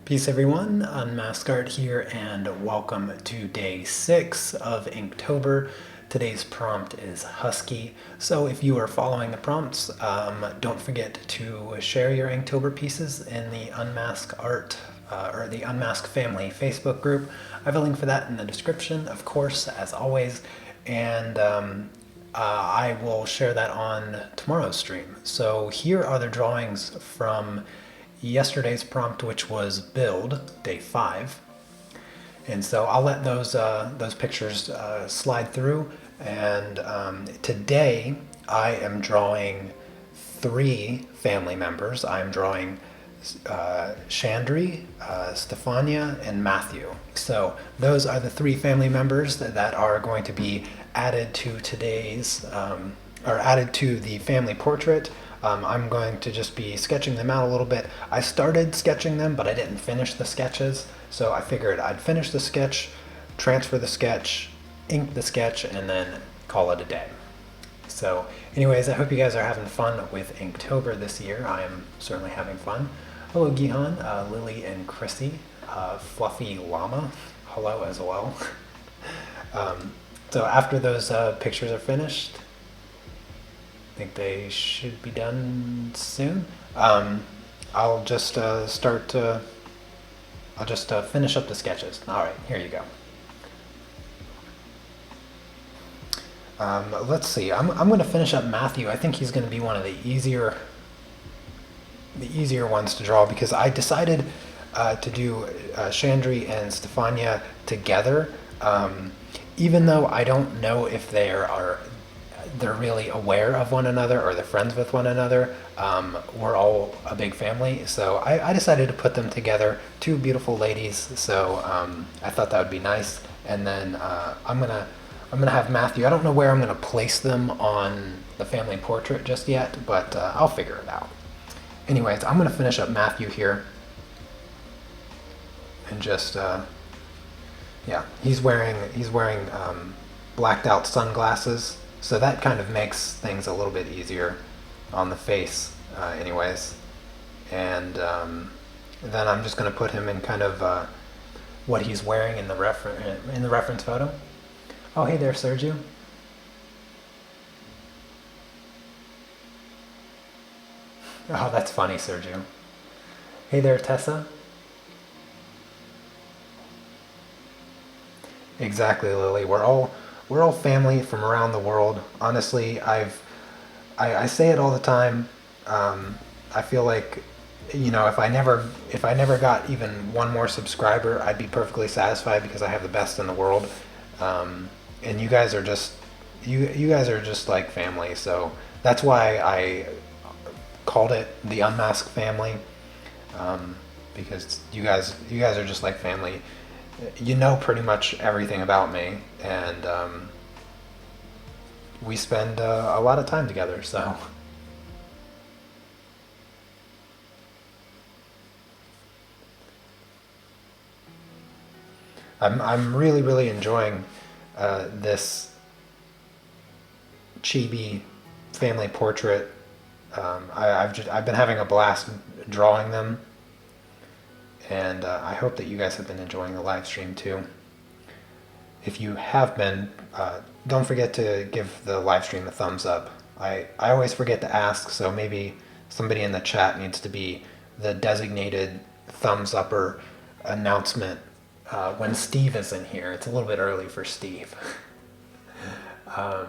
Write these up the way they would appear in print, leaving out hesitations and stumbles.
Peace everyone, Unmask Art here, and welcome to day 6 of Inktober. Today's prompt is Husky, so if you are following the prompts, don't forget to share your Inktober pieces in the Unmask Art or the Unmask Family Facebook group. I have a link for that in the description, of course, as always, and I will share that on tomorrow's stream. So here are the drawings from yesterday's prompt, which was build, day 5. And so I'll let those pictures slide through. And today I am drawing 3 family members. I'm drawing Chandri, Stefania, and Matthew. So those are the 3 family members that are going to be added to today's, or added to the family portrait. I'm going to just be sketching them out a little bit. I started sketching them, but I didn't finish the sketches, so I figured I'd finish the sketch, transfer the sketch, ink the sketch, and then call it a day. So anyways, I hope you guys are having fun with Inktober this year. I am certainly having fun. Hello Gihan, Lily, and Chrissy. Fluffy Llama, hello as well. So after those pictures are finished, I think they should be done soon. I'll just finish up the sketches. All right, here you go. Let's see. I'm going to finish up Matthew. I think he's going to be one of the easier ones to draw because I decided to do Chandri and Stefania together, even though I don't know if they're really aware of one another or they're friends with one another. We're all a big family, so I decided to put them together, 2 beautiful ladies. So I thought that would be nice. And then I'm gonna have Matthew. I don't know where I'm gonna place them on the family portrait just yet, but I'll figure it out. Anyways, I'm gonna finish up Matthew here, and just yeah, he's wearing blacked out sunglasses. So that kind of makes things a little bit easier on the face, anyways. And then I'm just going to put him in kind of what he's wearing in the reference photo. Oh, hey there, Sergio. Oh, that's funny, Sergio. Hey there, Tessa. Exactly, Lily. We're all family from around the world. Honestly, I say it all the time. I feel like, if I never got even one more subscriber, I'd be perfectly satisfied because I have the best in the world. And you guys are just like family. So that's why I called it the Unmask family, because you guys are just like family. You know pretty much everything about me, and we spend a lot of time together, so. I'm really enjoying this chibi family portrait. I've been having a blast drawing them. And I hope that you guys have been enjoying the live stream too. If you have been, don't forget to give the live stream a thumbs up. I always forget to ask, so maybe somebody in the chat needs to be the designated thumbs upper announcement when Steve is in here. It's a little bit early for Steve. Oh,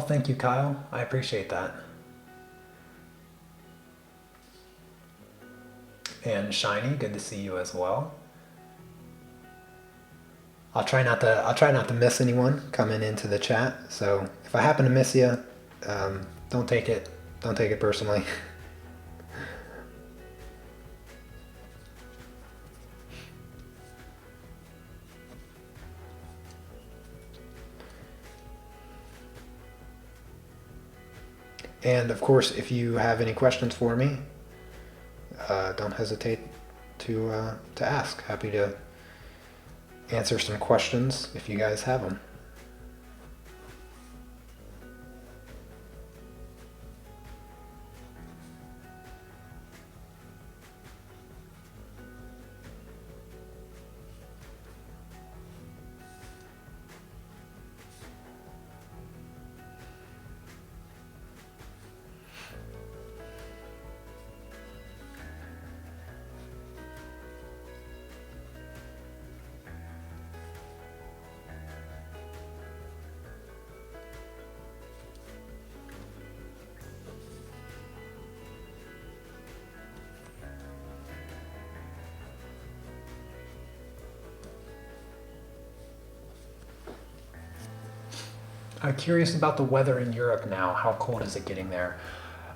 thank you, Kyle. I appreciate that. And Shiny, good to see you as well. I'll try not to miss anyone coming into the chat. So if I happen to miss you, don't take it personally. And of course, if you have any questions for me, don't hesitate to ask. Happy to answer some questions if you guys have them. Curious about the weather in Europe now. How cold is it getting there?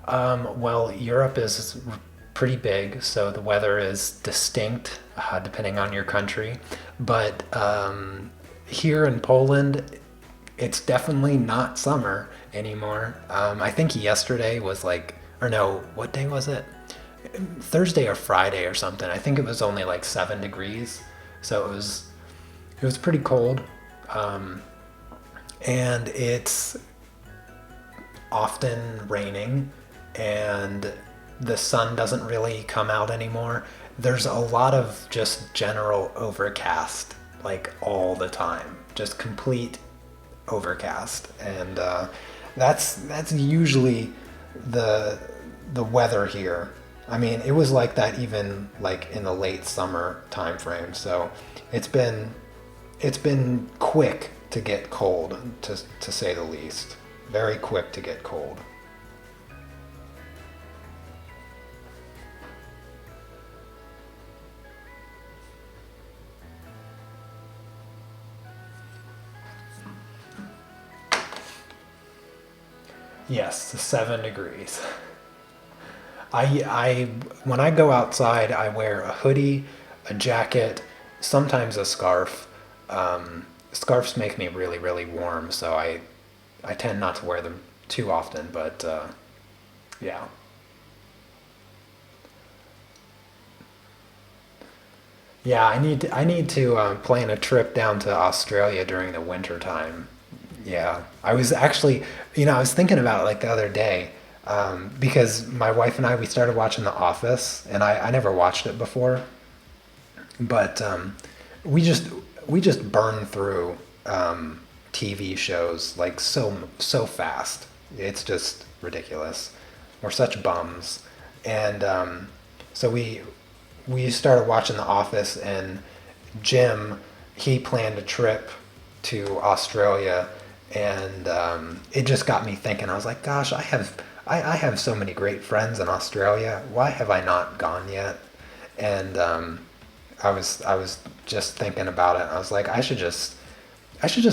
Well, Europe is pretty big, so the weather is distinct depending on your country. But here in Poland, it's definitely not summer anymore. I think yesterday was like, or no, what day was it? Thursday or Friday or something. I think it was only like 7 degrees, so it was pretty cold. Um, and it's often raining, and the sun doesn't really come out anymore. There's a lot of just general overcast, like all the time, just complete overcast, and that's usually the the weather here. I mean, it was like that even like in the late summer time frame. So it's been it's been quick to get cold, to say the least. Very quick to get cold. Yes, 7 degrees. I when I go outside, I wear a hoodie, a jacket, sometimes a scarf. Scarves make me really, really warm, so I tend not to wear them too often. But yeah, yeah. I need to plan a trip down to Australia during the winter time. Yeah, I was actually, I was thinking about it like the other day, because my wife and I, we started watching The Office, and I never watched it before, but we just we just burn through TV shows like so fast. It's just ridiculous. We're such bums, and so we started watching The Office, and Jim, he planned a trip to Australia, and it just got me thinking. I was like, gosh, I have so many great friends in Australia. Why have I not gone yet? And I was just thinking about it. I was like, I should just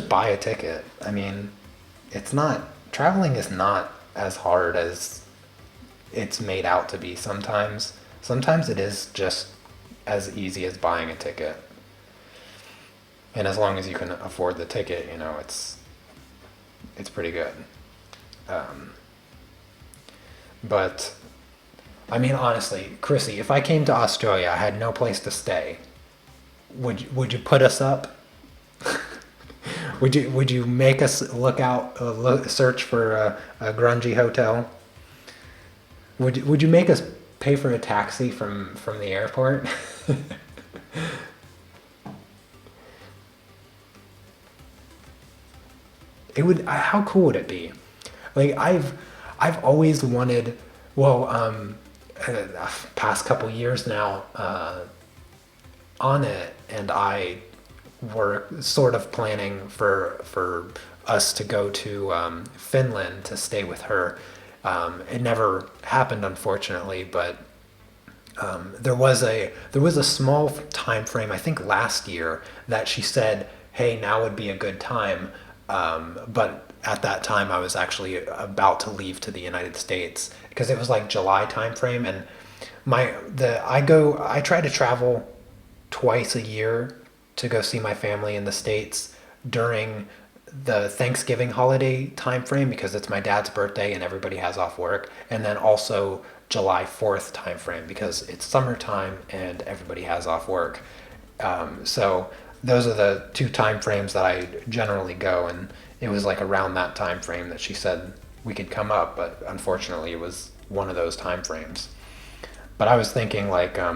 buy a ticket. I mean, it's not traveling is not as hard as it's made out to be sometimes. Sometimes it is just as easy as buying a ticket. And as long as you can afford the ticket, it's pretty good. Um, but I mean, honestly, Chrissy, if I came to Australia, I had no place to stay. Would you put us up? Would you make us look out, search for a grungy hotel? Would you make us pay for a taxi from the airport? It would. How cool would it be? Like I've always wanted. Well, past couple years now, on it, and I were sort of planning for us to go to Finland to stay with her. It never happened, unfortunately, but there was a small time frame, I think last year, that she said, "Hey, now would be a good time." But at that time, I was actually about to leave to the United States because it was like July time frame, and I try to travel twice a year to go see my family in the States during the Thanksgiving holiday time frame because it's my dad's birthday and everybody has off work, and then also July 4th time frame because it's summertime and everybody has off work. So those are the two time frames that I generally go, and it was like around that time frame that she said we could come up, but unfortunately it was one of those time frames. But I was thinking like I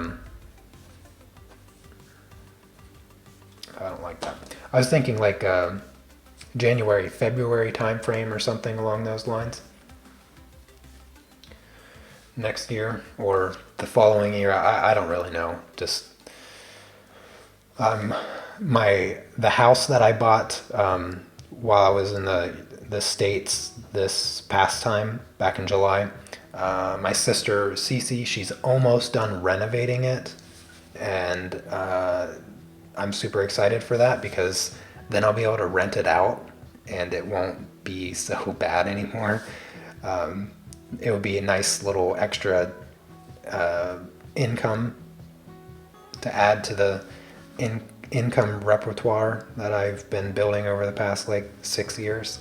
don't like that. I was thinking like January, February time frame or something along those lines. Next year or the following year, I don't really know. Just the house that I bought while I was in the States this past time back in July. My sister Cece, she's almost done renovating it, and I'm super excited for that because then I'll be able to rent it out, and it won't be so bad anymore. It would be a nice little extra income to add to the income repertoire that I've been building over the past like 6 years.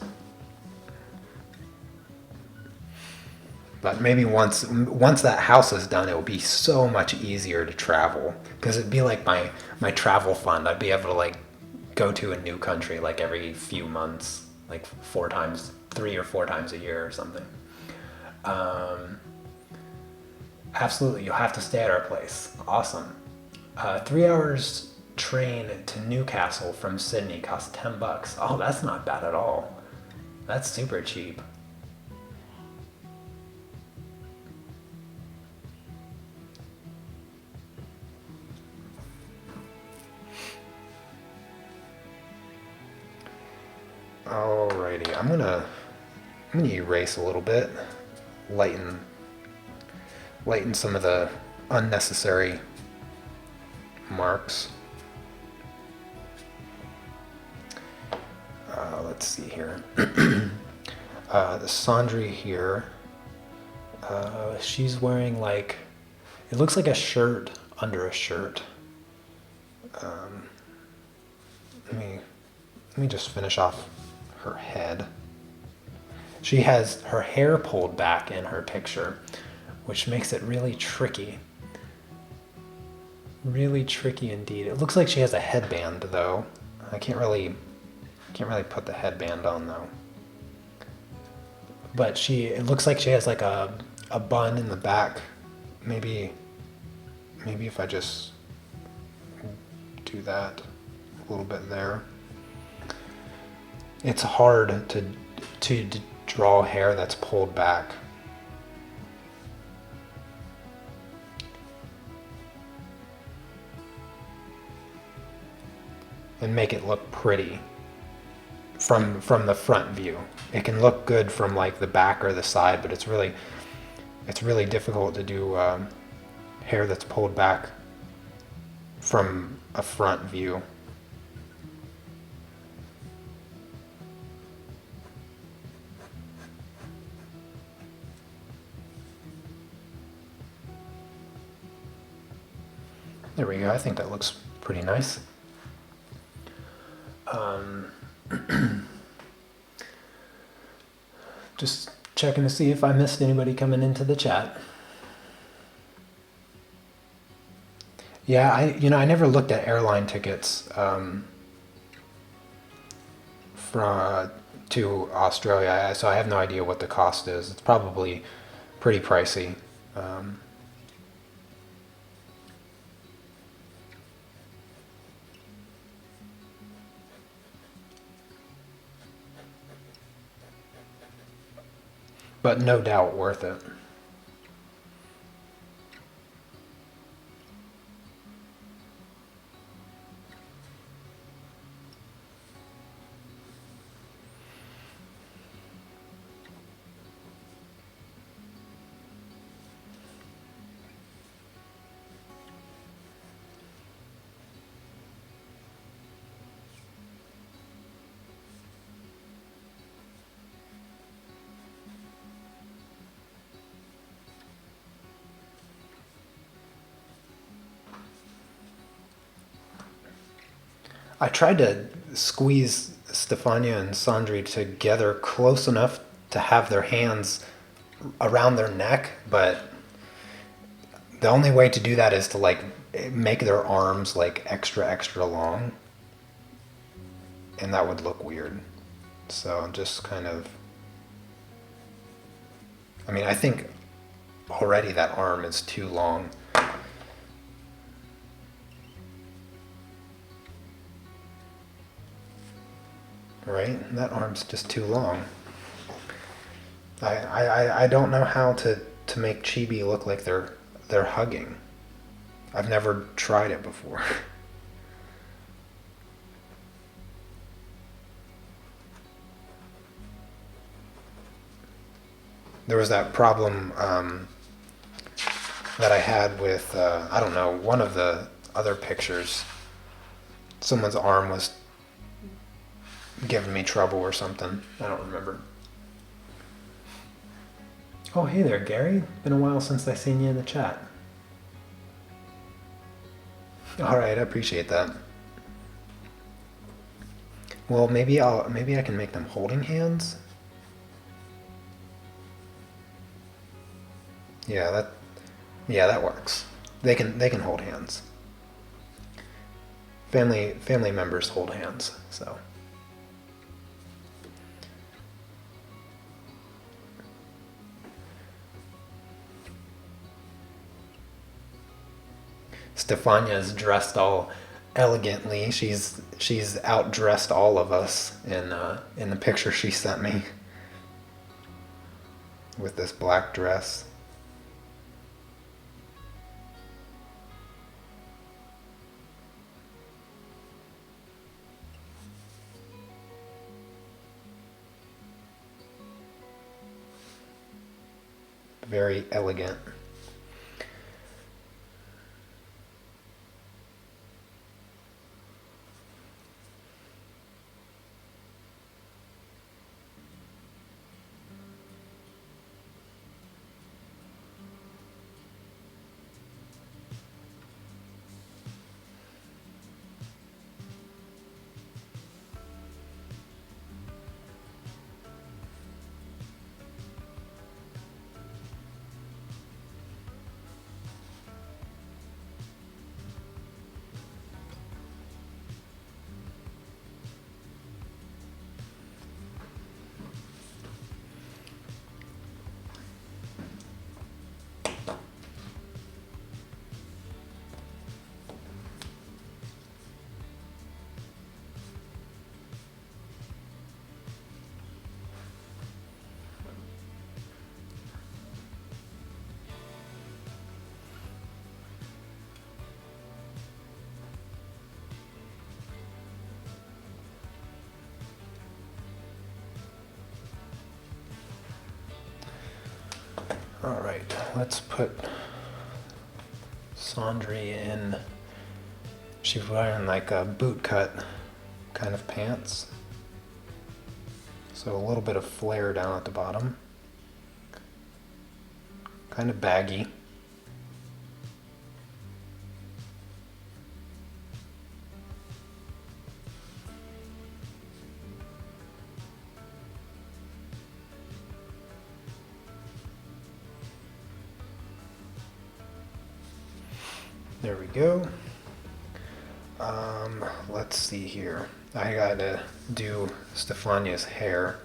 But maybe once that house is done, it will be so much easier to travel, because it'd be like my travel fund. I'd be able to like go to a new country like every few months, like 3 or 4 times a year or something. Absolutely, you'll have to stay at our place. Awesome. 3 hours train to Newcastle from Sydney costs $10. Oh, that's not bad at all. That's super cheap. Alrighty, I'm gonna erase a little bit, lighten some of the unnecessary marks. Let's see here. The Sandri here, she's wearing like, it looks like a shirt under a shirt. Let me just finish off her head. She has her hair pulled back in her picture, which makes it really tricky. Really tricky indeed. It looks like she has a headband though. I can't really put the headband on though. But it looks like she has like a bun in the back. Maybe if I just do that a little bit there. It's hard to draw hair that's pulled back. And make it look pretty from the front view. It can look good from like the back or the side, but it's really difficult to do hair that's pulled back from a front view. There we go. I think that looks pretty nice. Just checking to see if I missed anybody coming into the chat. Yeah, I never looked at airline tickets to Australia, so I have no idea what the cost is. It's probably pretty pricey. But no doubt worth it. I tried to squeeze Stefania and Sandri together close enough to have their hands around their neck, but the only way to do that is to like make their arms like extra long, and that would look weird. So just kind of, I think already that arm is too long. Right? That arm's just too long. I don't know how to make chibi look like they're hugging. I've never tried it before. There was that problem that I had with, I don't know, one of the other pictures. Someone's arm was giving me trouble or something. I don't remember. Oh, hey there, Gary. Been a while since I seen you in the chat. All right, I appreciate that. Well, maybe I can make them holding hands. Yeah, that works. They can hold hands. Family members hold hands, so. Stefania's dressed all elegantly. She's outdressed all of us in the picture she sent me with this black dress. Very elegant. All right, let's put Sandri in. She's wearing like a boot cut kind of pants. So a little bit of flare down at the bottom. Kind of baggy. There we go. Let's see here. I gotta do Stefania's hair.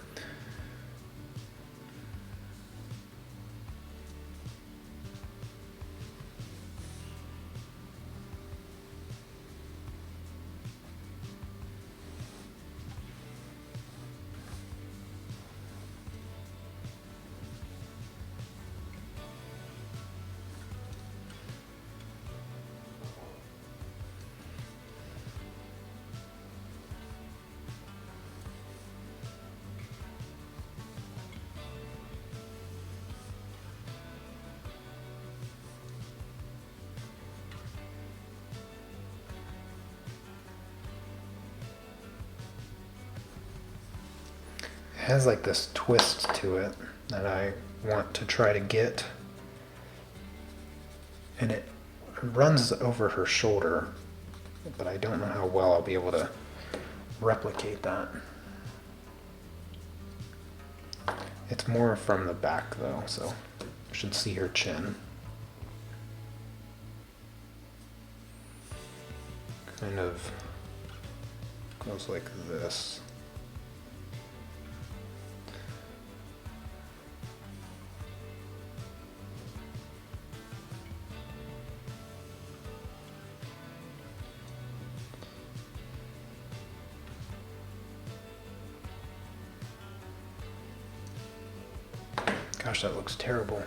It has like this twist to it that I want to try to get. And it runs over her shoulder, but I don't know how well I'll be able to replicate that. It's more from the back though, so I should see her chin. Kind of goes like this. Gosh, that looks terrible.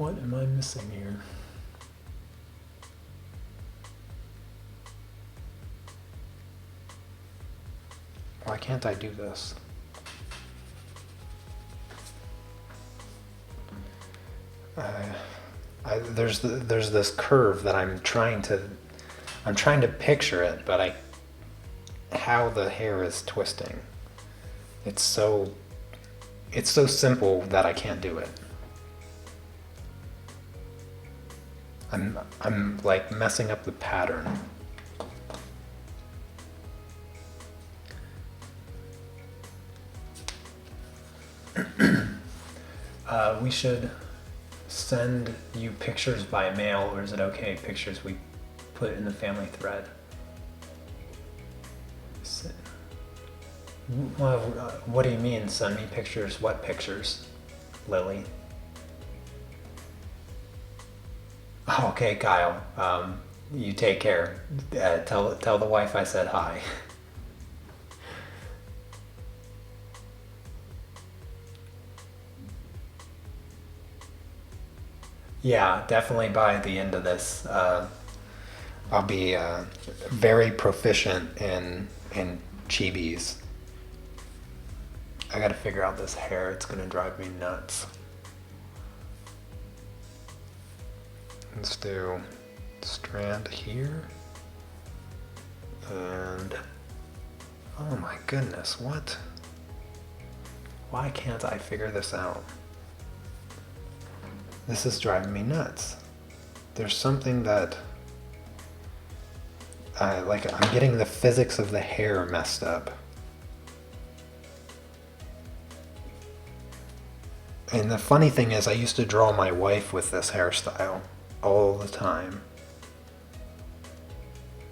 What am I missing here? Why can't I do this? There's this curve that I'm trying to picture it, but how the hair is twisting. It's so simple that I can't do it. I'm like messing up the pattern. We should send you pictures by mail, or is it okay pictures we put in the family thread? Well, what do you mean send me pictures? What pictures, Lily? Oh, okay, Kyle. You take care. Tell the wife I said hi. Yeah, definitely by the end of this, I'll be very proficient in chibis. I gotta figure out this hair. It's gonna drive me nuts. Let's do strand here. And oh my goodness, what? Why can't I figure this out? This is driving me nuts. There's something that I'm getting the physics of the hair messed up. And the funny thing is, I used to draw my wife with this hairstyle all the time.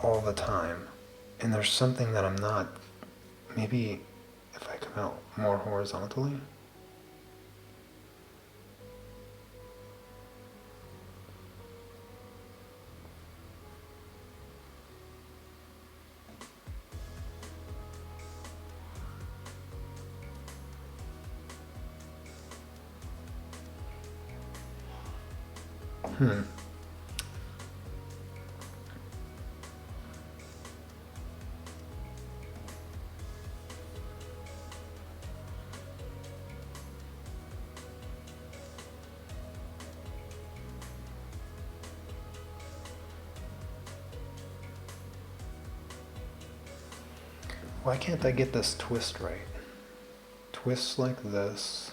All the time. And there's something that I'm not, maybe if I come out more horizontally. Why can't I get this twist right? Twists like this,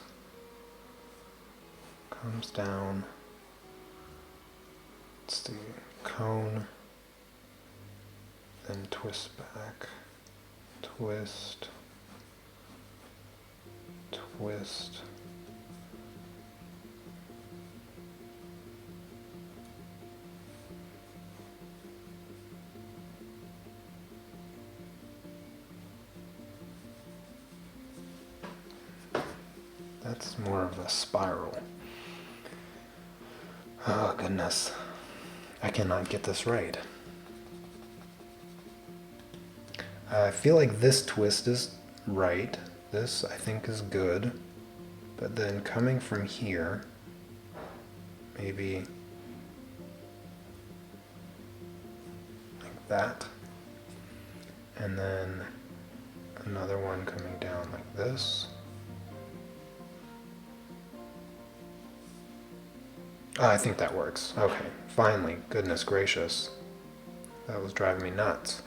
comes down. Let's do cone, then twist back, twist, twist. That's more of a spiral. Oh goodness. I cannot get this right. I feel like this twist is right. This I think is good. But then coming from here, maybe like that. And then another one coming down like this. Oh, I think that works. Okay, finally. Goodness gracious. That was driving me nuts.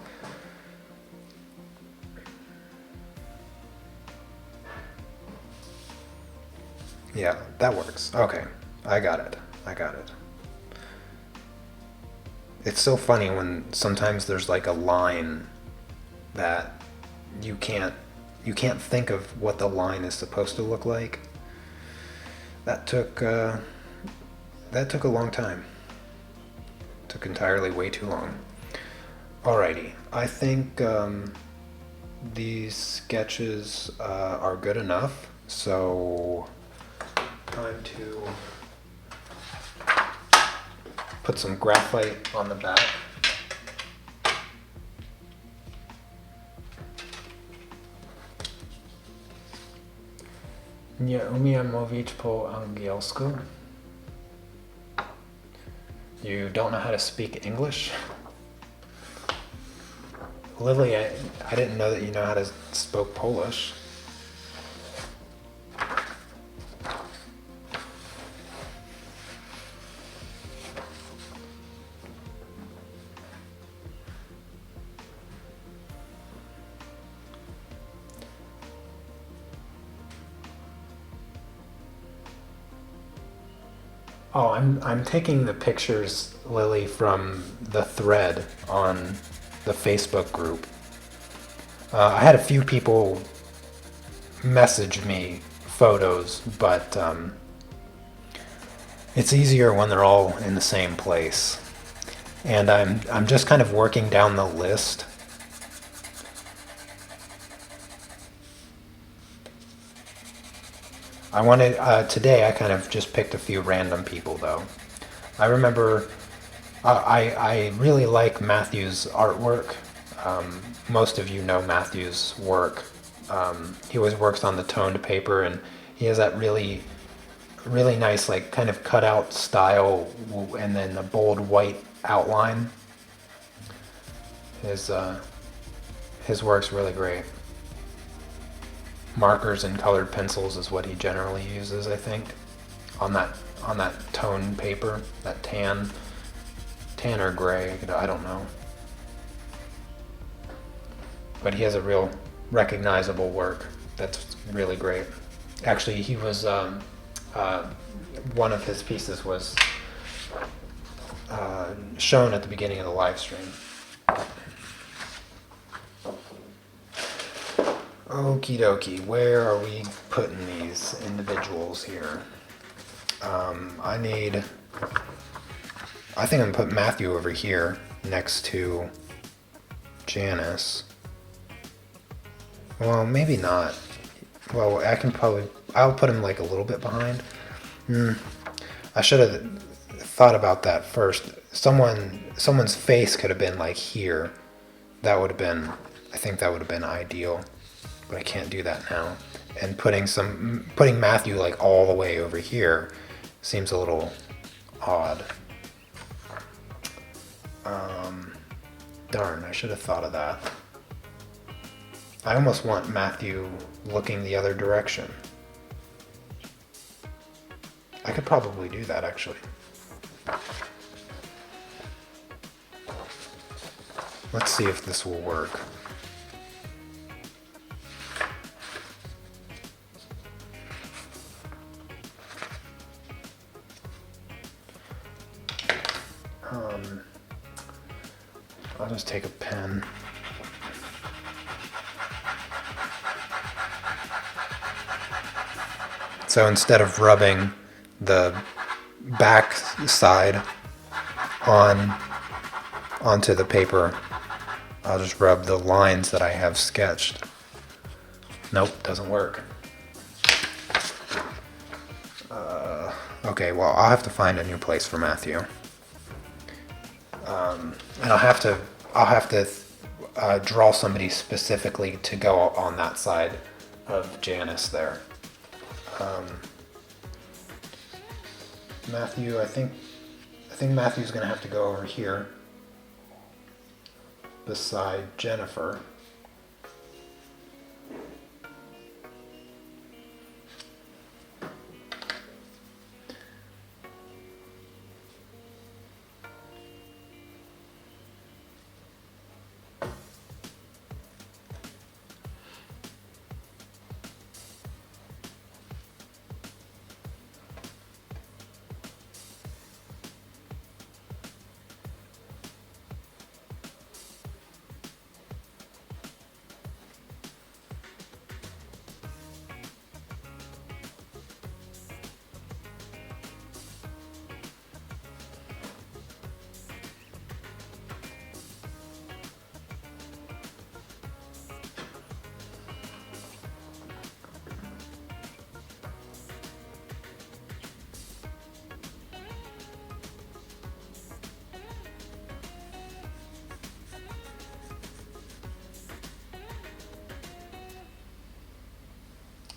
Yeah, that works. Okay, I got it. I got it. It's so funny when sometimes there's like a line that you can't think of what the line is supposed to look like. That took a long time. Took entirely way too long. Alrighty, I think these sketches are good enough, so time to put some graphite on the back. Nie umiem mówić po angielsku. You don't know how to speak English? Lily, I didn't know that you know how to spoke Polish. Oh, I'm taking the pictures, Lily, from the thread on the Facebook group. I had a few people message me photos, but it's easier when they're all in the same place. And I'm just kind of working down the list. I wanted today. I kind of just picked a few random people, though. I remember I really like Matthew's artwork. Most of you know Matthew's work. He always works on the toned paper, and he has that really nice, like, kind of cutout style, and then a bold white outline. His work's really great. Markers and colored pencils is what he generally uses, I think, on that tone paper, that tan or gray, I don't know. But he has a real recognizable work that's really great. Actually, he was one of his pieces was shown at the beginning of the live stream. Okie dokie, where are we putting these individuals here? I think I'm gonna put Matthew over here next to Janice. Well, maybe not. Well, I'll put him like a little bit behind. I should have thought about that first. Someone's face could have been like here. I think that would have been ideal. But I can't do that now. And putting Matthew like all the way over here seems a little odd. Darn, I should have thought of that. I almost want Matthew looking the other direction. I could probably do that, actually. Let's see if this will work. I'll just take a pen. So instead of rubbing the back side onto the paper, I'll just rub the lines that I have sketched. Nope, doesn't work. Okay, well, I'll have to find a new place for Matthew. And I'll have to draw somebody specifically to go on that side of Janice there. Matthew, I think Matthew's gonna have to go over here beside Jennifer.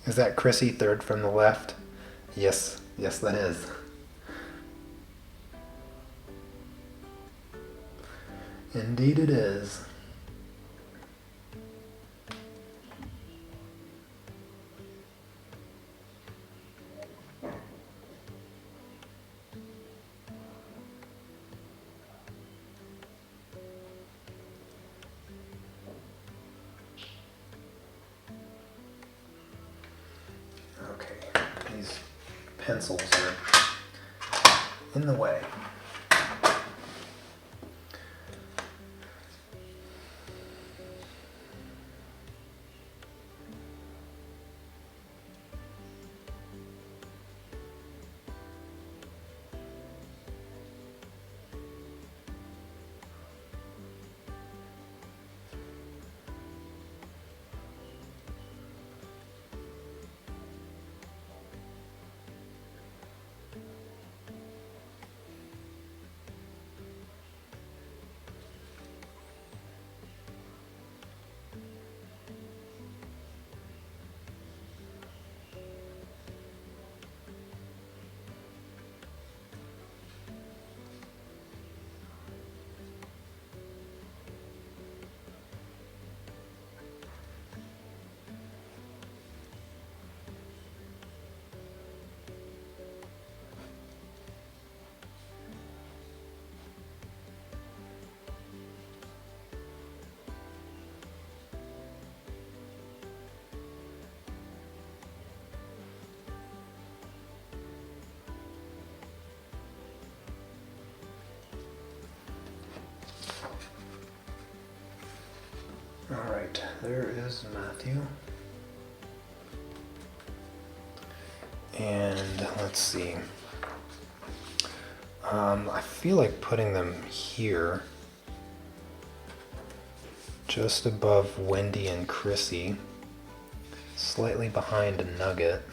Is that Chrissy, third from the left? Yes, that is. Indeed it is. Okay, these pencils are in the way. Alright, there is Matthew. And let's see. I feel like putting them here, just above Wendy and Chrissy, slightly behind Nugget.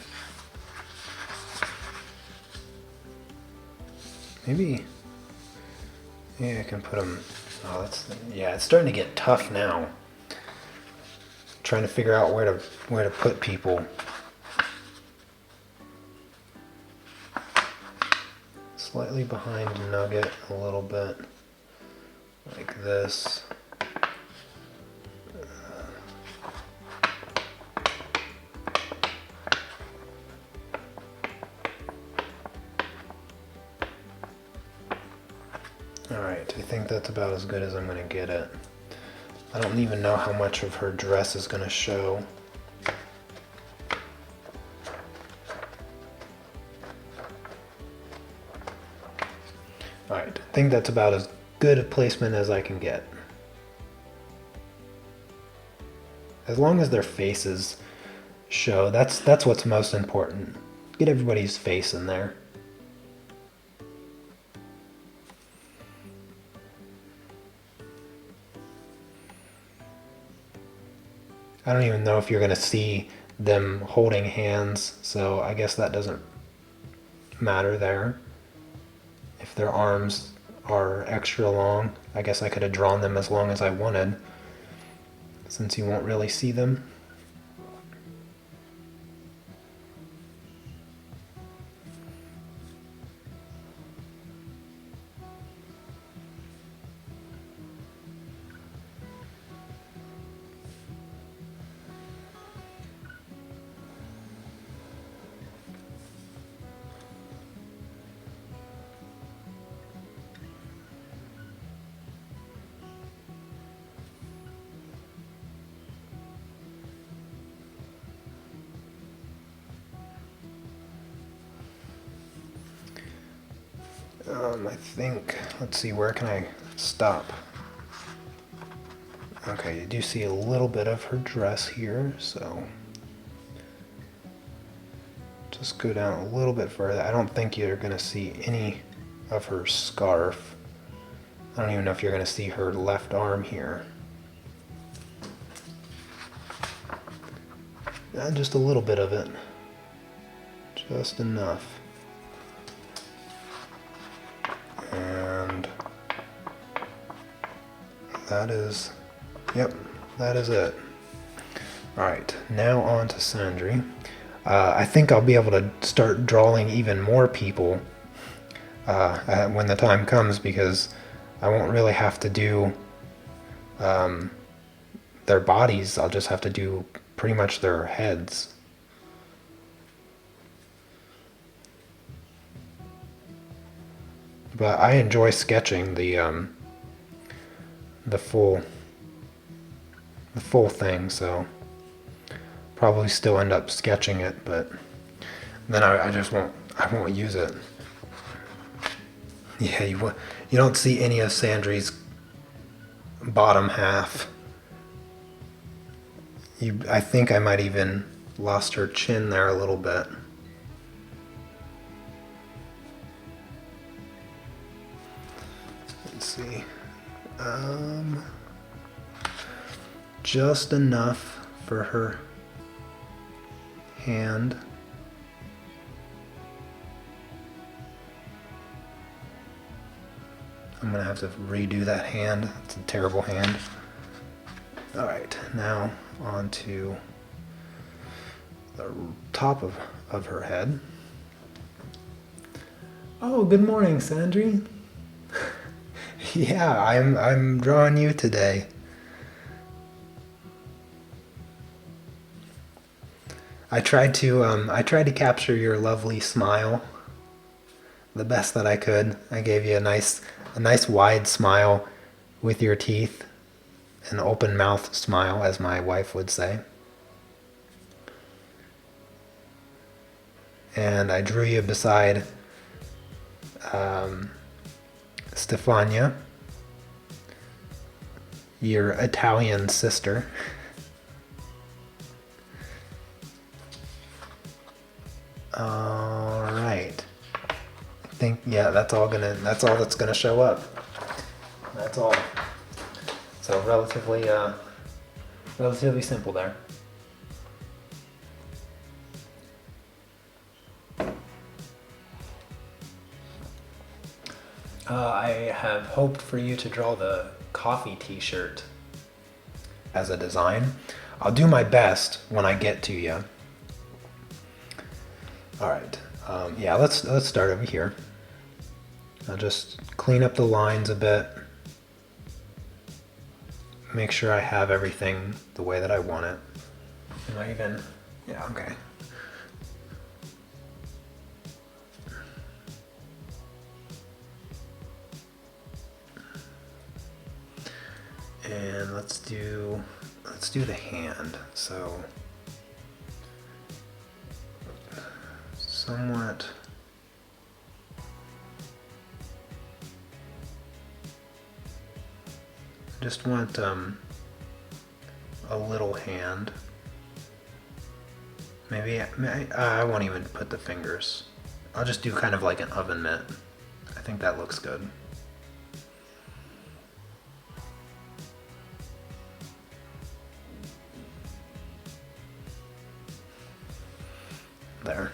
Maybe I can put them. Oh, yeah. It's starting to get tough now. Trying to figure out where to put people. Slightly behind Nugget a little bit, like this. Alright, I think that's about as good as I'm going to get it. I don't even know how much of her dress is going to show. Alright, I think that's about as good a placement as I can get. As long as their faces show, that's what's most important. Get everybody's face in there. I don't even know if you're going to see them holding hands, so I guess that doesn't matter there. If their arms are extra long, I guess I could have drawn them as long as I wanted, since you won't really see them. I think, let's see, where can I stop? Okay, you do see a little bit of her dress here, so just go down a little bit further. I don't think you're going to see any of her scarf. I don't even know if you're going to see her left arm here. Just a little bit of it. Just enough. And that is, yep, that is it. Alright, now on to Sandry. I think I'll be able to start drawing even more people when the time comes, because I won't really have to do their bodies. I'll just have to do pretty much their heads. But I enjoy sketching the full thing, so probably still end up sketching it, but then I just won't use it. Yeah, you don't see any of Sandry's bottom half. I think I might even lost her chin there a little bit. Let's see. Just enough for her hand. I'm gonna have to redo that hand. It's a terrible hand. All right, now onto the top of her head. Oh, good morning, Sandry. Yeah, I'm drawing you today. I tried to capture your lovely smile the best that I could. I gave you a nice wide smile with your teeth, an open mouth smile, as my wife would say. And I drew you beside Stefania, your Italian sister. All right. I think, yeah, that's all that's gonna show up. That's all. So relatively simple there. I have hoped for you to draw the coffee t-shirt as a design. I'll do my best when I get to you. All right, yeah, let's start over here. I'll just clean up the lines a bit. Make sure I have everything the way that I want it. Am I even? Yeah, okay. And let's do the hand. So somewhat just want a little hand. Maybe I won't even put the fingers. I'll just do kind of like an oven mitt. I think that looks good. There.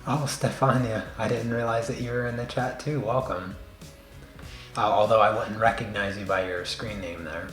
Oh, Stefania, I didn't realize that you were in the chat too. Welcome. Although I wouldn't recognize you by your screen name there.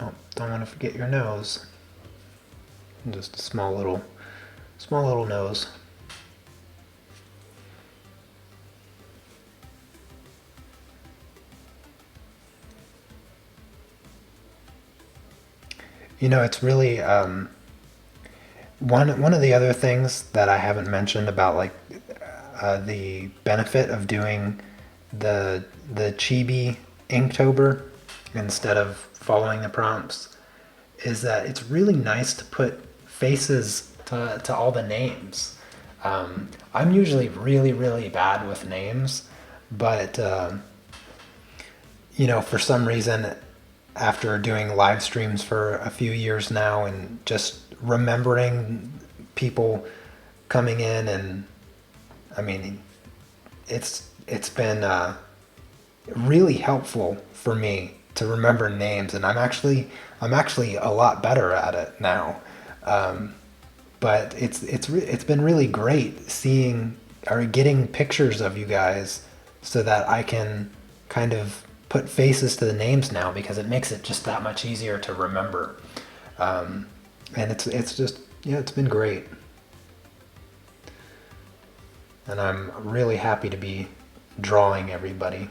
Oh, don't want to forget your nose. Just a small little nose. You know, it's really one of the other things that I haven't mentioned about like the benefit of doing the chibi Inktober instead of following the prompts is that it's really nice to put faces to all the names. I'm usually really bad with names, but you know, for some reason, after doing live streams for a few years now and just remembering people coming in, and I mean, it's been really helpful for me to remember names, and I'm actually a lot better at it now. But it's been really great seeing or getting pictures of you guys so that I can kind of put faces to the names now, because it makes it just that much easier to remember. And it's just, yeah, it's been great. And I'm really happy to be drawing everybody.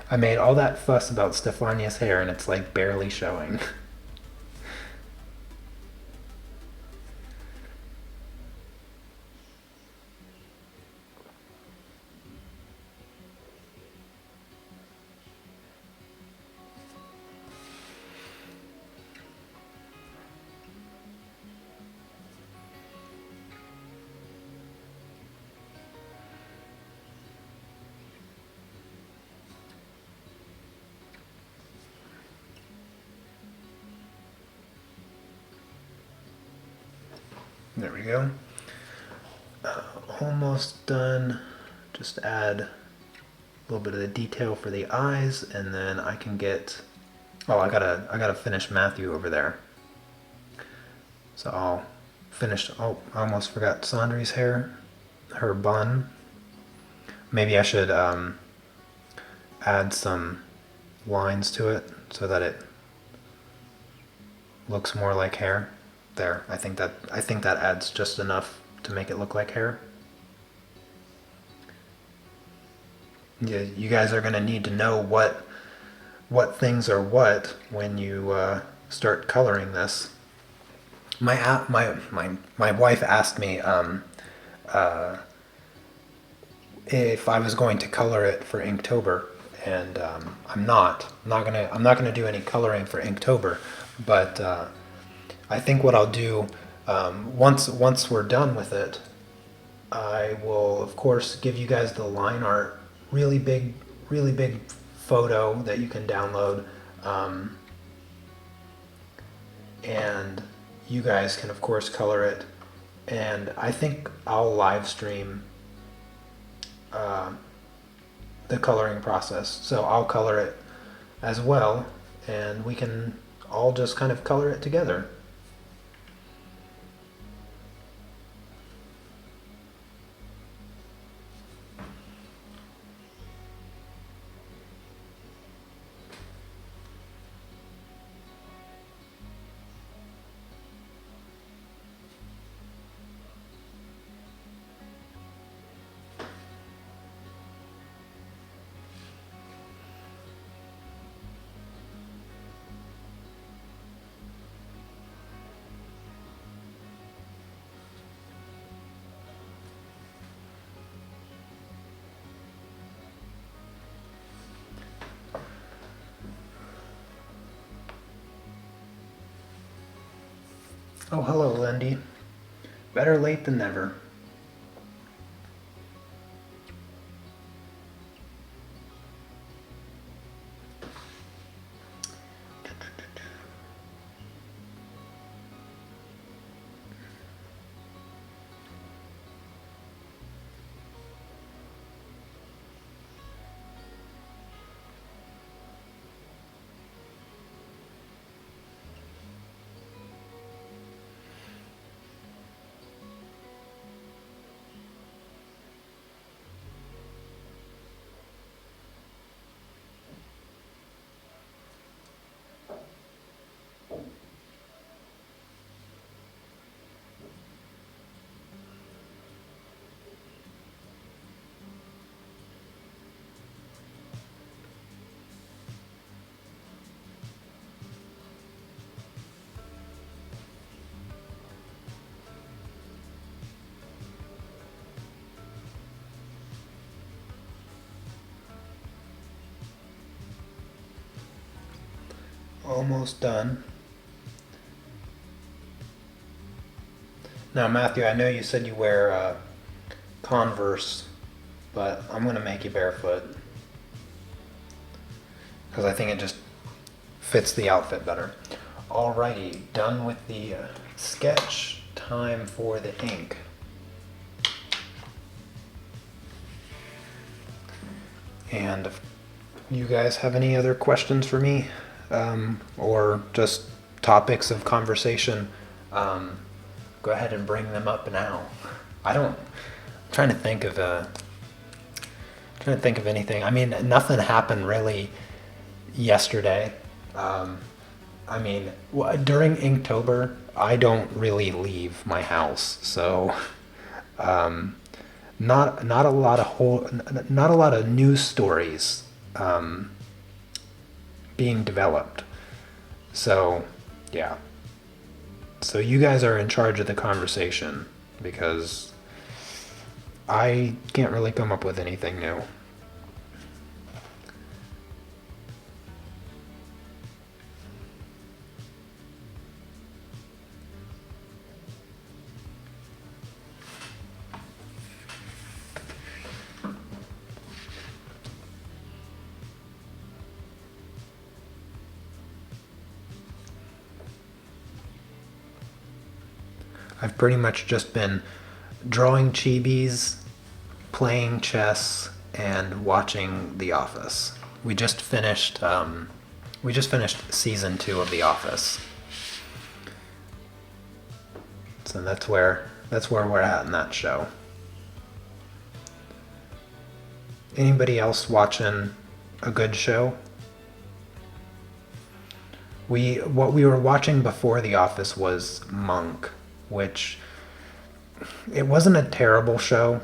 I made all that fuss about Stefania's hair and it's like barely showing. There we go. Almost done. Just add a little bit of the detail for the eyes, and then I can get. Oh, I gotta finish Matthew over there. So I'll finish. Oh, I almost forgot Sandri's hair, her bun. Maybe I should add some lines to it so that it looks more like hair. There, I think that adds just enough to make it look like hair. Yeah, you guys are gonna need to know what things are what when you start coloring this. My wife asked me if I was going to color it for Inktober, and I'm not gonna do any coloring for Inktober, but I think what I'll do once we're done with it, I will of course give you guys the line art, really big photo that you can download, um, and you guys can of course color it. And I think I'll live stream uh, the coloring process, so I'll color it as well, and we can all just kind of color it together. Oh, hello, Lindy. Better late than never. Almost done. Now, Matthew, I know you said you wear Converse, but I'm going to make you barefoot because I think it just fits the outfit better. Alrighty, done with the sketch. Time for the ink. And if you guys have any other questions for me, or just topics of conversation, go ahead and bring them up now. I'm trying to think of anything. I mean, nothing happened really yesterday. I mean, during Inktober, I don't really leave my house, so not a lot of news stories being developed. So yeah. So you guys are in charge of the conversation because I can't really come up with anything new. I've pretty much just been drawing chibis, playing chess, and watching The Office. We just finished season 2 of The Office. So that's where we're at in that show. Anybody else watching a good show? What we were watching before The Office was Monk, which it wasn't a terrible show,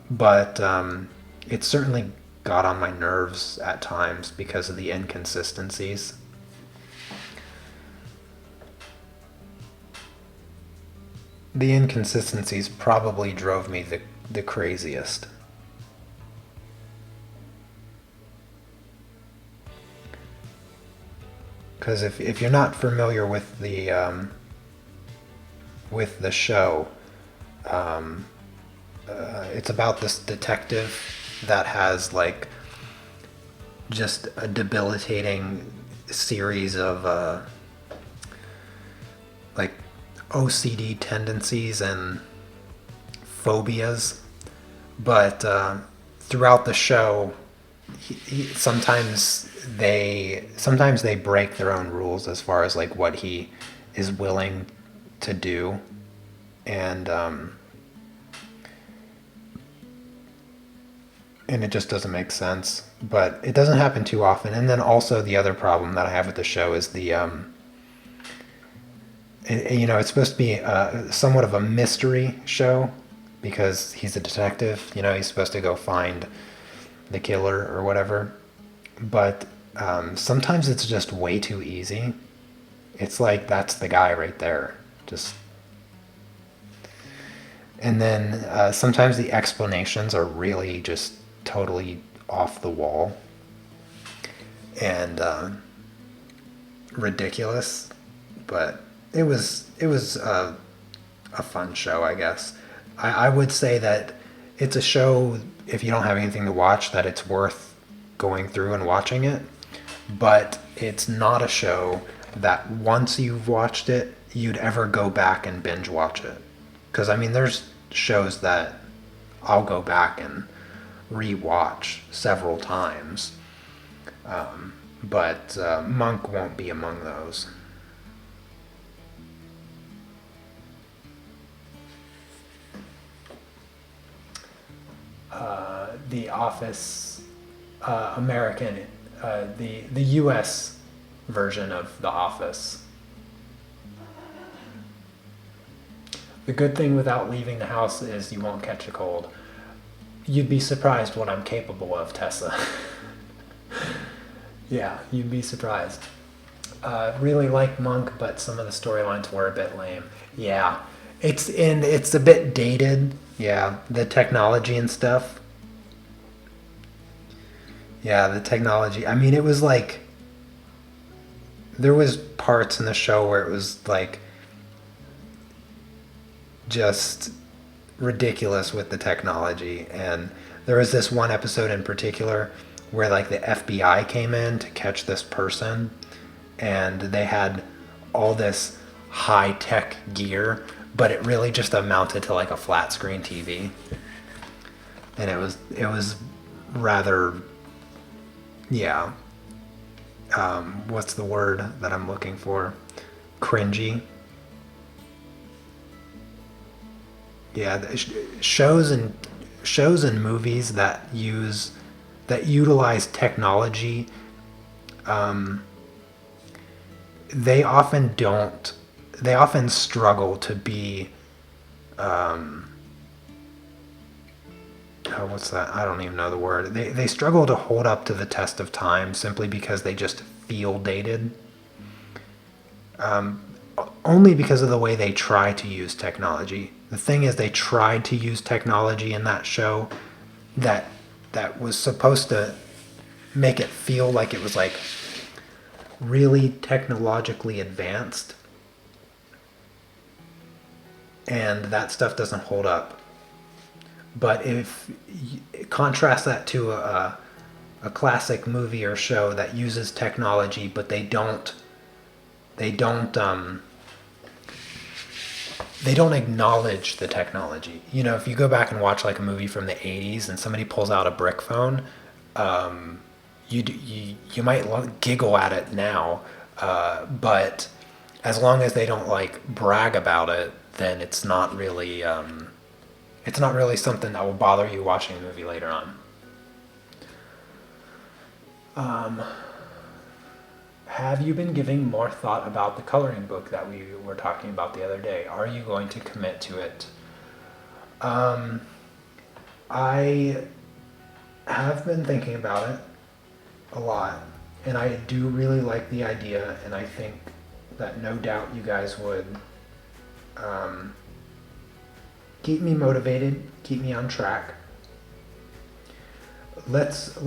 but it certainly got on my nerves at times because of the inconsistencies. The inconsistencies probably drove me the craziest. Because if you're not familiar with the show, it's about this detective that has like just a debilitating series of like OCD tendencies and phobias, but throughout the show, sometimes they break their own rules as far as like what he is willing to do, and it just doesn't make sense. But it doesn't happen too often. And then also the other problem that I have with the show is it's supposed to be somewhat of a mystery show because he's a detective. He's supposed to go find the killer or whatever. But sometimes it's just way too easy. It's like that's the guy right there. And then sometimes the explanations are really just totally off the wall and ridiculous. But it was a fun show, I guess. I would say that it's a show, if you don't have anything to watch, that it's worth going through and watching it. But it's not a show that once you've watched it, you'd ever go back and binge watch it. Because I mean, there's shows that I'll go back and rewatch several times, but Monk won't be among those. The Office, American, the U.S. version of The Office. The good thing without leaving the house is you won't catch a cold. You'd be surprised what I'm capable of, Tessa. Yeah, you'd be surprised. Really like Monk, but some of the storylines were a bit lame. Yeah, it's a bit dated. Yeah, the technology and stuff. Yeah, the technology. I mean, it was like there was parts in the show where it was like just ridiculous with the technology, and there was this one episode in particular where like the FBI came in to catch this person, and they had all this high tech gear, but it really just amounted to like a flat screen TV, and it was rather, yeah, what's the word that I'm looking for, cringy. Yeah, shows and movies that utilize technology, um, they often don't. They often struggle to be. Oh, what's that? I don't even know the word. They struggle to hold up to the test of time simply because they just feel dated. Only because of the way they try to use technology. The thing is, they tried to use technology in that show that that was supposed to make it feel like it was like really technologically advanced, and that stuff doesn't hold up. But if you contrast that to a classic movie or show that uses technology, but they don't they don't acknowledge the technology. You know, if you go back and watch like a movie from the 80s and somebody pulls out a brick phone, you might giggle at it now, but as long as they don't like brag about it, then it's not really something that will bother you watching a movie later on. Have you been giving more thought about the coloring book that we were talking about the other day? Are you going to commit to it? I have been thinking about it a lot, and I do really like the idea, and I think that no doubt you guys would keep me motivated, keep me on track. Let's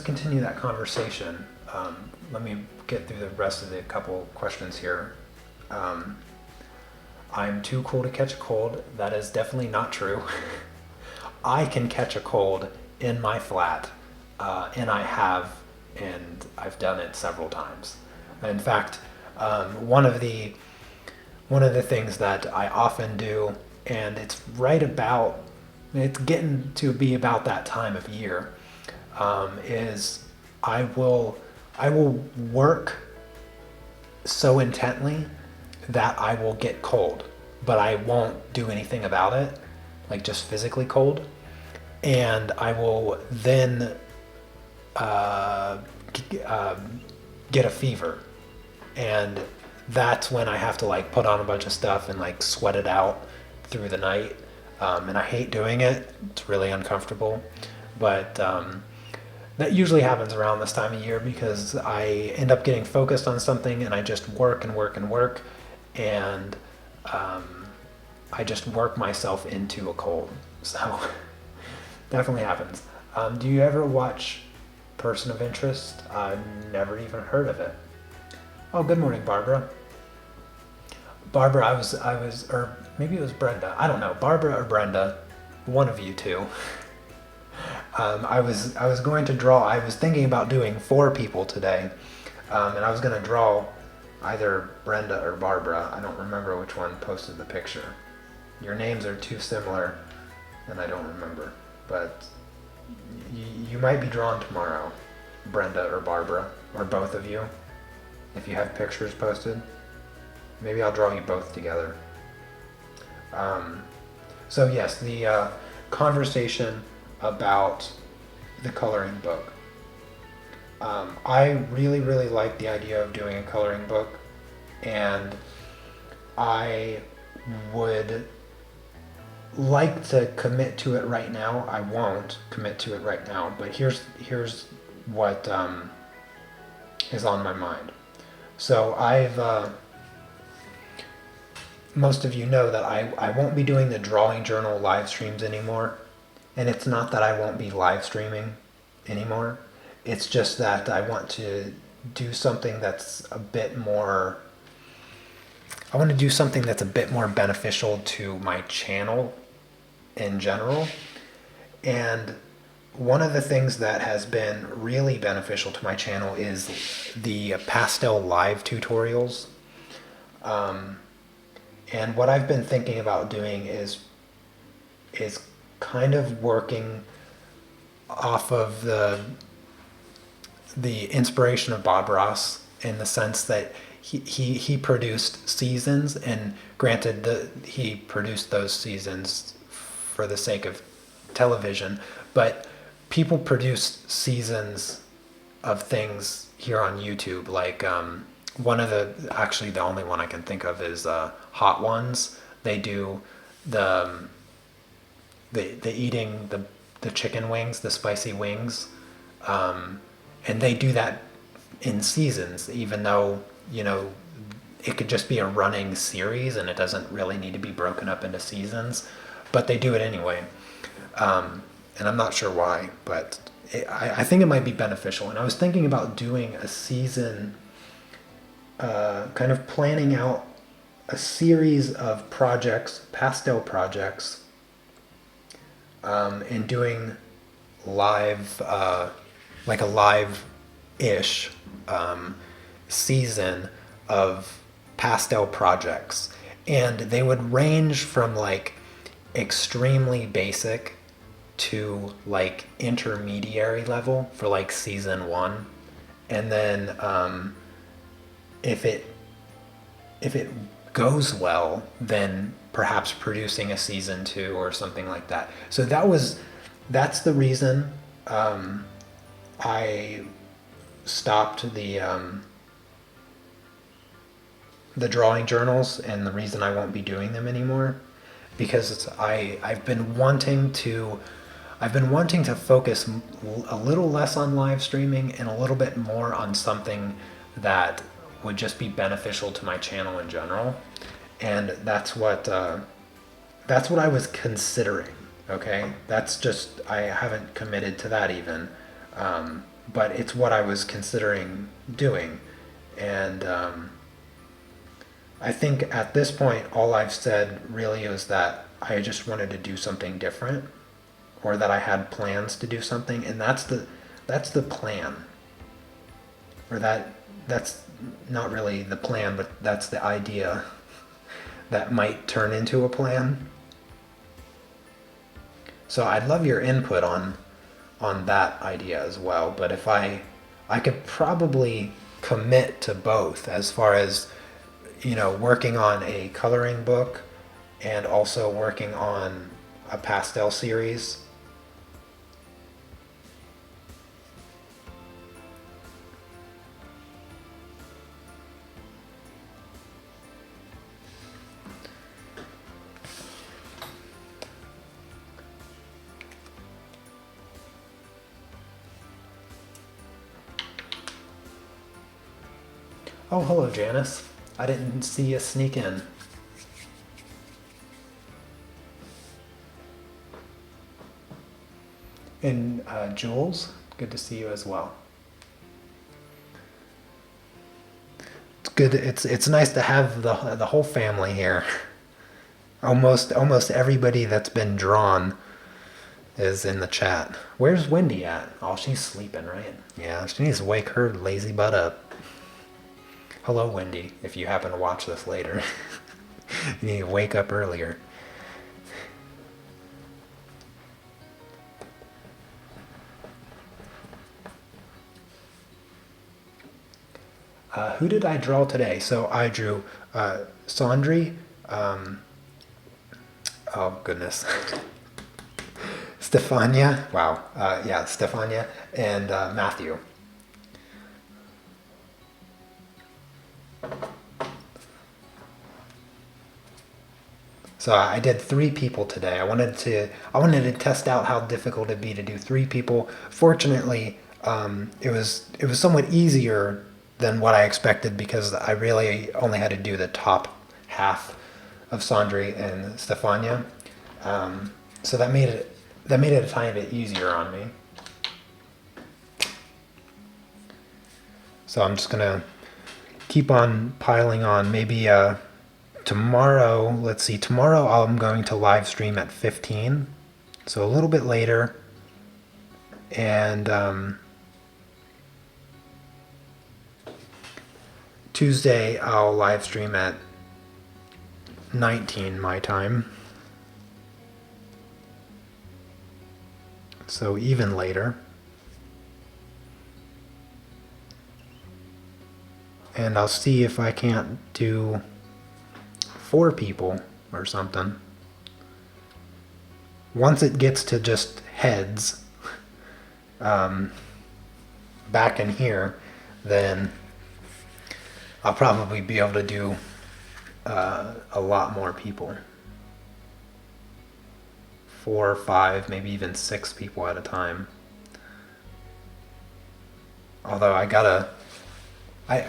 continue that conversation. Let me get through the rest of the couple questions here. I'm too cool to catch a cold. That is definitely not true. I can catch a cold in my flat, and I have, and I've done it several times. In fact, one of the things that I often do, and it's getting to be about that time of year, is I will work so intently that I will get cold, but I won't do anything about it, like just physically cold, and I will then get a fever, and that's when I have to like put on a bunch of stuff and like sweat it out through the night, and I hate doing it. It's really uncomfortable, but that usually happens around this time of year because I end up getting focused on something and I just work and work and work, and I just work myself into a cold. So definitely happens. Do you ever watch Person of Interest? I've never even heard of it. Oh, good morning, Barbara. Barbara, or maybe it was Brenda. I don't know. Barbara or Brenda, one of you two. I was going to draw. I was thinking about doing 4 people today, and I was going to draw either Brenda or Barbara. I don't remember which one posted the picture. Your names are too similar, and I don't remember. But you might be drawn tomorrow, Brenda or Barbara, or both of you, if you have pictures posted. Maybe I'll draw you both together. So yes, the conversation about the coloring book. I really, really like the idea of doing a coloring book, and I would like to commit to it right now. I won't commit to it right now, but here's what is on my mind. So most of you know that I won't be doing the drawing journal live streams anymore. And it's not that I won't be live streaming anymore. It's just that I want to do something that's a bit more, I want to do something that's a bit more beneficial to my channel in general. And one of the things that has been really beneficial to my channel is the pastel live tutorials. And what I've been thinking about doing is kind of working off of the inspiration of Bob Ross, in the sense that he produced seasons, and granted he produced those seasons for the sake of television, but people produce seasons of things here on YouTube, like actually the only one I can think of is Hot Ones. They do the eating the chicken wings, the spicy wings, and they do that in seasons, even though, you know, it could just be a running series and it doesn't really need to be broken up into seasons, but they do it anyway. And I'm not sure why, but I think it might be beneficial. And I was thinking about doing a season, kind of planning out a series of projects, pastel projects, and doing live, like a live-ish season of pastel projects. And they would range from like extremely basic to like intermediary level for like season 1. And then if it goes well, then perhaps producing a season 2 or something like that. So that's the reason I stopped the drawing journals, and the reason I won't be doing them anymore, because I've been wanting to focus a little less on live streaming and a little bit more on something that would just be beneficial to my channel in general. And that's what I was considering. Okay, that's just, I haven't committed to that even, but it's what I was considering doing. And I think at this point all I've said really is that I just wanted to do something different, or that I had plans to do something, and that's the plan. Or that's not really the plan, but that's the idea that might turn into a plan. So I'd love your input on that idea as well. But if I could probably commit to both, as far as, you know, working on a coloring book and also working on a pastel series. Oh, hello, Janice. I didn't see you sneak in. And Jules, good to see you as well. It's good. It's nice to have the whole family here. Almost everybody that's been drawn is in the chat. Where's Wendy at? Oh, she's sleeping, right? Yeah, she needs to wake her lazy butt up. Hello, Wendy, if you happen to watch this later. You need to wake up earlier. Who did I draw today? So I drew Sandri. Oh, goodness. Stefania. Wow. Yeah, Stefania and Matthew. So I did 3 people today. I wanted to test out how difficult it'd be to do 3 people. Fortunately, it was somewhat easier than what I expected because I really only had to do the top half of Sandri and Stefania. So that made it a tiny bit easier on me. So I'm just gonna keep on piling on. Maybe tomorrow, let's see, tomorrow I'm going to live stream at 15, so a little bit later, and Tuesday I'll live stream at 19 my time, so even later. And I'll see if I can't do 4 people or something. Once it gets to just heads back in here, then I'll probably be able to do a lot more people. 4 or 5, maybe even 6 people at a time. Although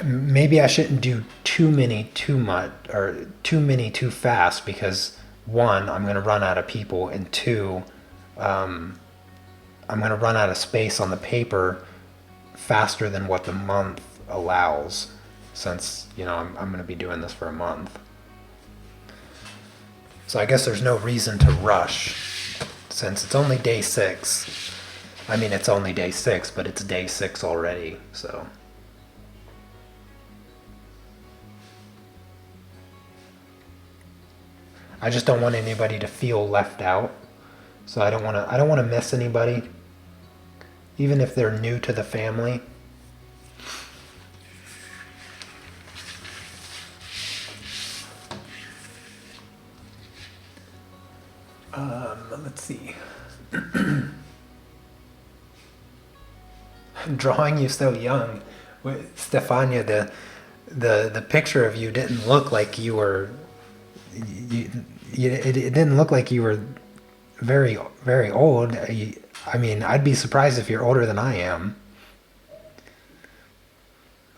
maybe I shouldn't do too many too much, or too many too fast, because 1, I'm going to run out of people, and 2, I'm going to run out of space on the paper faster than what the month allows, since, you know, I'm going to be doing this for a month. So I guess there's no reason to rush, since it's only day 6. I mean, it's only day 6, but it's day 6 already, so... I just don't want anybody to feel left out, so I don't want to miss anybody, even if they're new to the family. Let's see. Drawing you so young, Stefania. The picture of you didn't look like you were. It didn't look like you were very, very old. I mean, I'd be surprised if you're older than I am.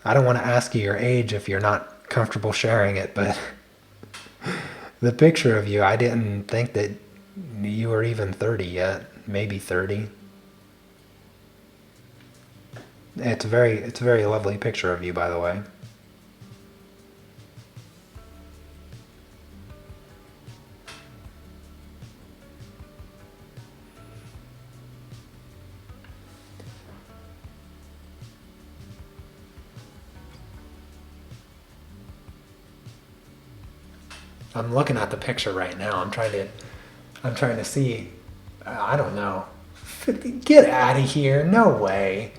I don't want to ask you your age if you're not comfortable sharing it, but the picture of you, I didn't think that you were even 30 yet. Maybe 30. It's a very lovely picture of you, by the way. I'm looking at the picture right now. I'm trying to see. I don't know. Get out of here. No way.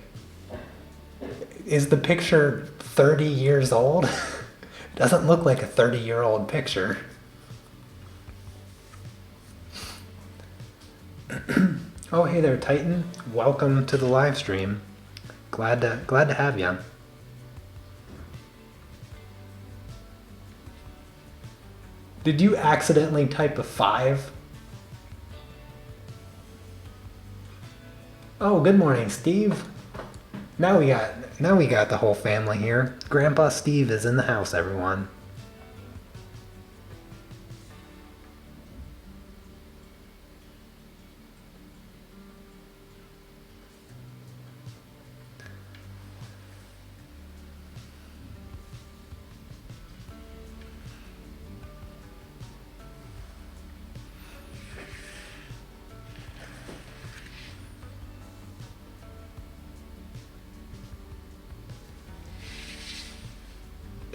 Is the picture 30 years old? Doesn't look like a 30-year-old picture. Oh, hey there, Titan. Welcome to the live stream. Glad to have you. Did you accidentally type a 5? Oh, good morning, Steve. Now we got the whole family here. Grandpa Steve is in the house, everyone.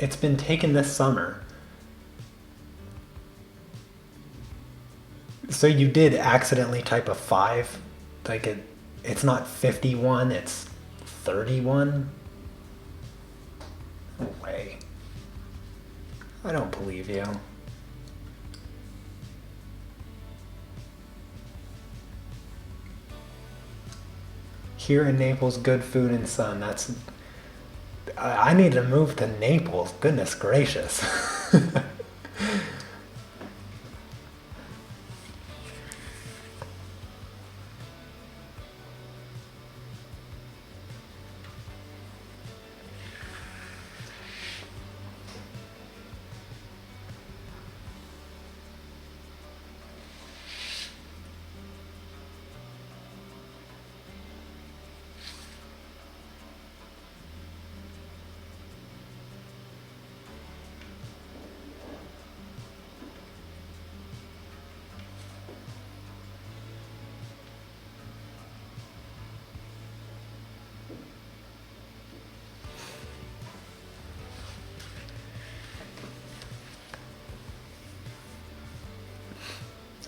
It's been taken this summer. So you did accidentally type a 5? Like it's not 51, it's 31? No way. I don't believe you. Here in Naples, good food and sun. That's... I need to move to Naples. Goodness gracious.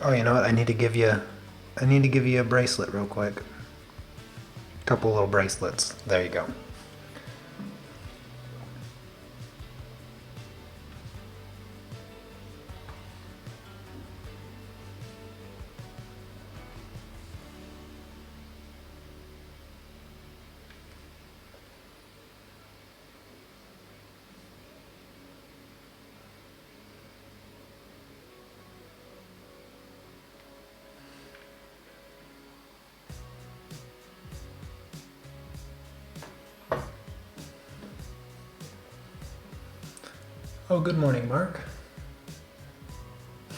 Oh, you know what? I need to give you a bracelet real quick. Couple little bracelets. There you go. Oh, good morning, Mark.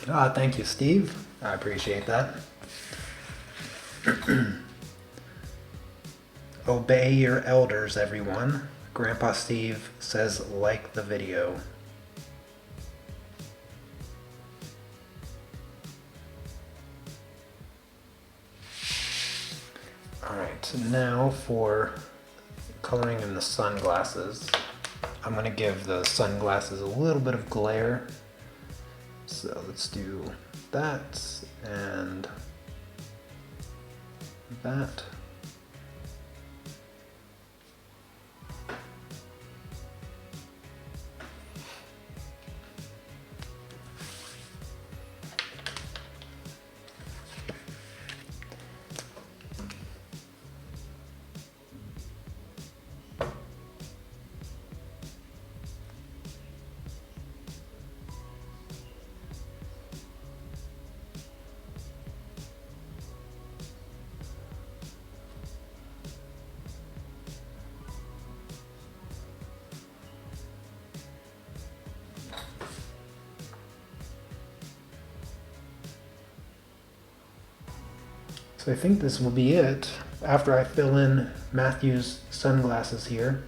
Thank you, Steve. I appreciate that. Obey your elders, everyone. Grandpa Steve says like the video. Alright, now for coloring in the sunglasses. I'm going to give the sunglasses a little bit of glare. So let's do that and that. So I think this will be it after I fill in Matthew's sunglasses here.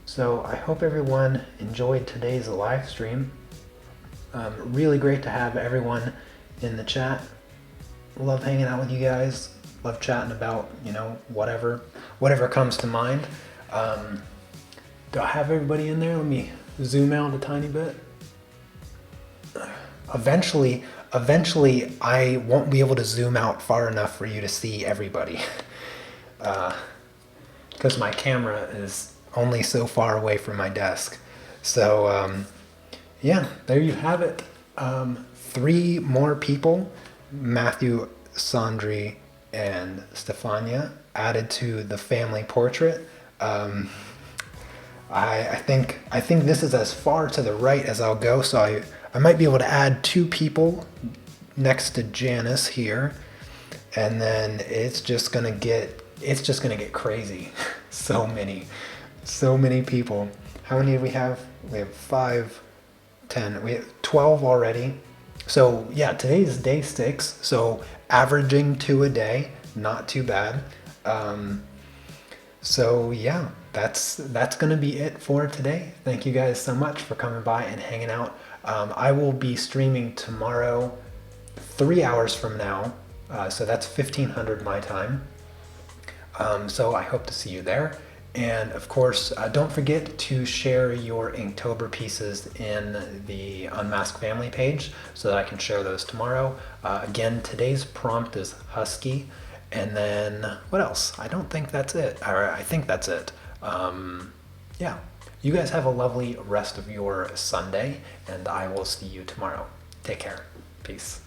So I hope everyone enjoyed today's live stream. Really great to have everyone in the chat. Love hanging out with you guys. Love chatting about, you know, whatever comes to mind. Do I have everybody in there? Let me zoom out a tiny bit. Eventually I won't be able to zoom out far enough for you to see everybody. Because my camera is only so far away from my desk. So yeah, there you have it. 3 more people, Matthew, Sandri, and Stefania, added to the family portrait. I think this is as far to the right as I'll go, so I might be able to add 2 people next to Janice here, and then it's just gonna get crazy. so many people. How many do we have? We have 5, 10. We have 12 already. So yeah, today is day 6. So averaging 2 a day, not too bad. So yeah, that's gonna be it for today. Thank you guys so much for coming by and hanging out. I will be streaming tomorrow, 3 hours from now. So that's 1500 my time. So I hope to see you there. And of course, don't forget to share your Inktober pieces in the Unmask family page so that I can share those tomorrow. Again, today's prompt is husky. And then what else? I don't think that's it. Or I think that's it. Yeah. You guys have a lovely rest of your Sunday, and I will see you tomorrow. Take care. Peace.